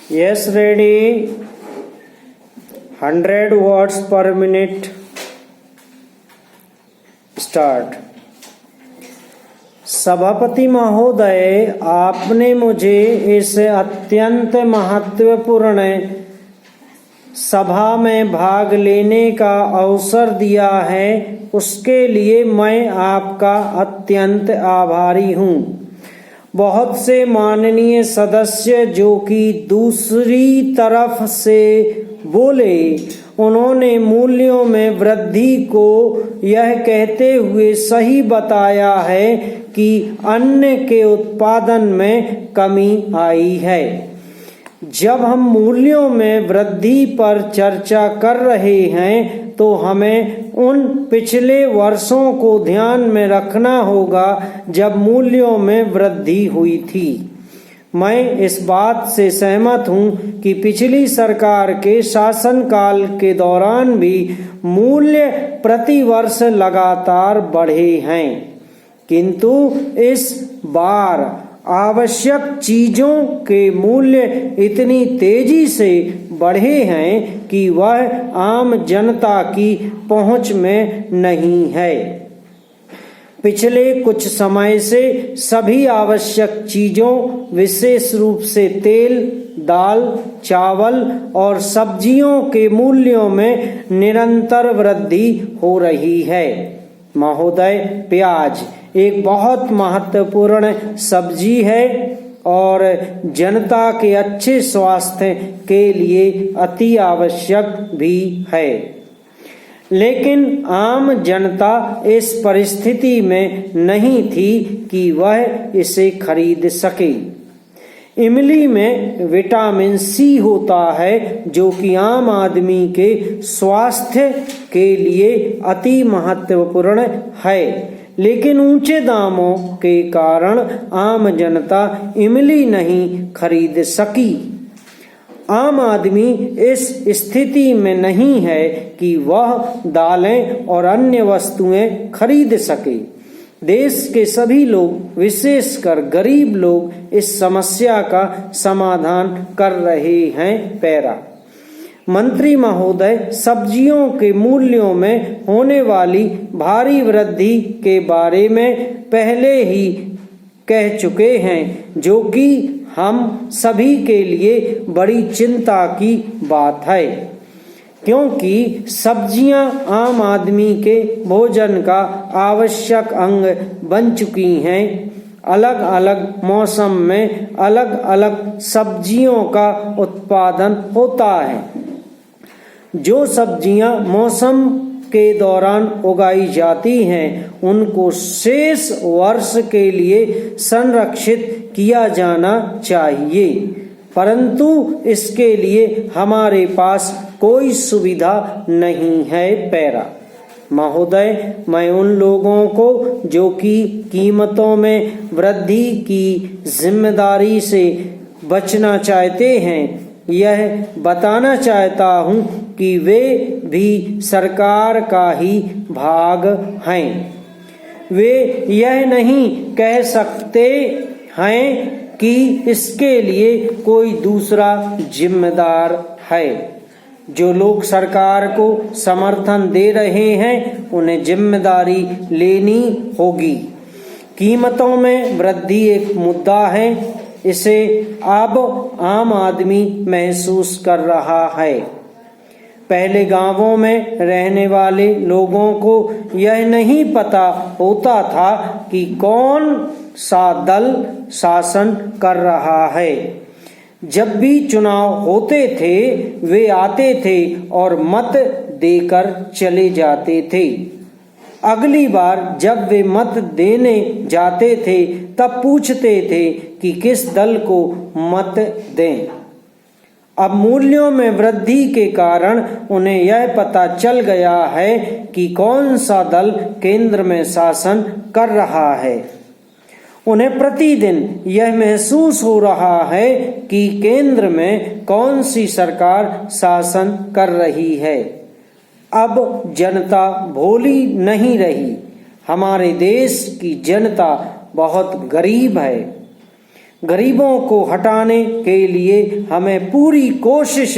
Yes, ready. 100 words per minute. Start. सभापति महोदय, आपने मुझे इस अत्यंत महत्वपूर्ण सभा में भाग लेने का अवसर दिया है, उसके लिए मैं आपका अत्यंत आभारी हूँ। बहुत से माननीय सदस्य जो कि दूसरी तरफ से बोले, उन्होंने मूल्यों में वृद्धि को यह कहते हुए सही बताया है कि अन्न के उत्पादन में कमी आई है। जब हम मूल्यों में वृद्धि पर चर्चा कर रहे हैं तो हमें उन पिछले वर्षों को ध्यान में रखना होगा जब मूल्यों में वृद्धि हुई थी। मैं इस बात से सहमत हूँ कि पिछली सरकार के शासनकाल के दौरान भी मूल्य प्रति वर्ष लगातार बढ़े हैं, किंतु इस बार आवश्यक चीजों के मूल्य इतनी तेजी से बढ़े हैं कि वह आम जनता की पहुंच में नहीं है। पिछले कुछ समय से सभी आवश्यक चीजों, विशेष रूप से तेल, दाल, चावल और सब्जियों के मूल्यों में निरंतर वृद्धि हो रही है। महोदय, प्याज एक बहुत महत्वपूर्ण सब्जी है और जनता के अच्छे स्वास्थ्य के लिए अति आवश्यक भी है, लेकिन आम जनता इस परिस्थिति में नहीं थी कि वह इसे खरीद सके। इमली में विटामिन सी होता है जो कि आम आदमी के स्वास्थ्य के लिए अति महत्वपूर्ण है, लेकिन ऊंचे दामों के कारण आम जनता इमली नहीं खरीद सकी। आम आदमी इस स्थिति में नहीं है कि वह दालें और अन्य वस्तुएं खरीद सके। देश के सभी लोग, विशेषकर गरीब लोग, इस समस्या का समाधान कर रहे हैं। पैरा। मंत्री महोदय, सब्जियों के मूल्यों में होने वाली भारी वृद्धि के बारे में पहले ही कह चुके हैं, जो कि हम सभी के लिए बड़ी चिंता की बात है, क्योंकि सब्जियां आम आदमी के भोजन का आवश्यक अंग बन चुकी हैं। अलग अलग मौसम में अलग अलग सब्जियों का उत्पादन होता है। जो सब्जियां मौसम के दौरान उगाई जाती हैं, उनको शेष वर्ष के लिए संरक्षित किया जाना चाहिए, परंतु इसके लिए हमारे पास कोई सुविधा नहीं है। पैरा। महोदय, मैं उन लोगों को जो कि कीमतों में वृद्धि की जिम्मेदारी से बचना चाहते हैं, यह बताना चाहता हूँ कि वे भी सरकार का ही भाग हैं। वे यह नहीं कह सकते हैं कि इसके लिए कोई दूसरा जिम्मेदार है। जो लोग सरकार को समर्थन दे रहे हैं, उन्हें जिम्मेदारी लेनी होगी। कीमतों में वृद्धि एक मुद्दा है, इसे अब आम आदमी महसूस कर रहा है। पहले गांवों में रहने वाले लोगों को यह नहीं पता होता था कि कौन सा दल शासन कर रहा है। जब भी चुनाव होते थे, वे आते थे और मत देकर चले जाते थे। अगली बार जब वे मत देने जाते थे, तब पूछते थे कि किस दल को मत दें। अब मूल्यों में वृद्धि के कारण उन्हें यह पता चल गया है कि कौन सा दल केंद्र में शासन कर रहा है। उन्हें प्रतिदिन यह महसूस हो रहा है कि केंद्र में कौन सी सरकार शासन कर रही है। अब जनता भोली नहीं रही। हमारे देश की जनता बहुत गरीब है। गरीबों को हटाने के लिए हमें पूरी कोशिश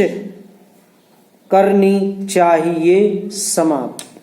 करनी चाहिए। समाप्त।